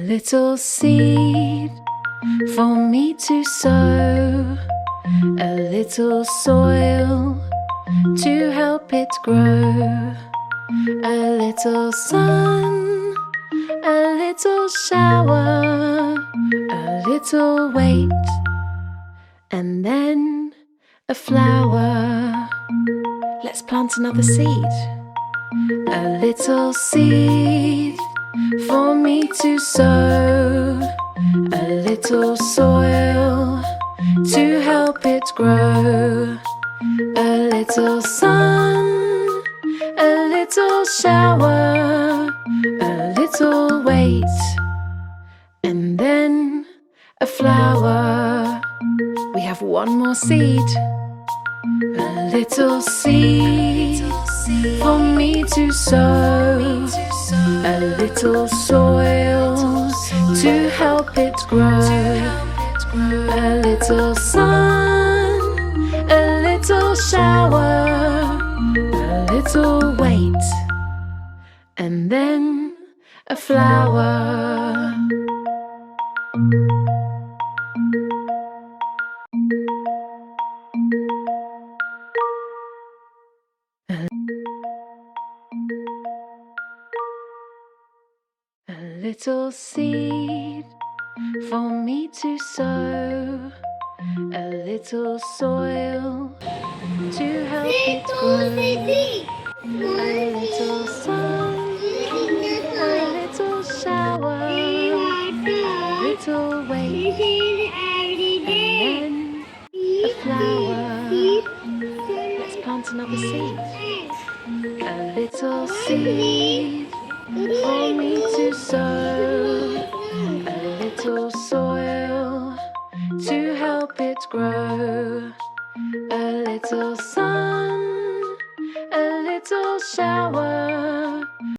little seed for me to sow, a little soil to help it grow, a little sun, a little shower, a little wait, and then a flower. Let's plant another seed. A little seed for me to sow, a little soil to help it grow, a little sun, a little shower, a little wait, and then a flower. We have one more seed. A little seed for me to sow, a little soil to help it grow, a little sun, a little shower, a little wait, and then a flower. A little seed for me to sow, a little soil to help it grow, a little sun, a little shower, a little wait, and then a flower. Let's plant another seed. A little seed for me to sow, a little soil to help it grow, a little sun, a little shower,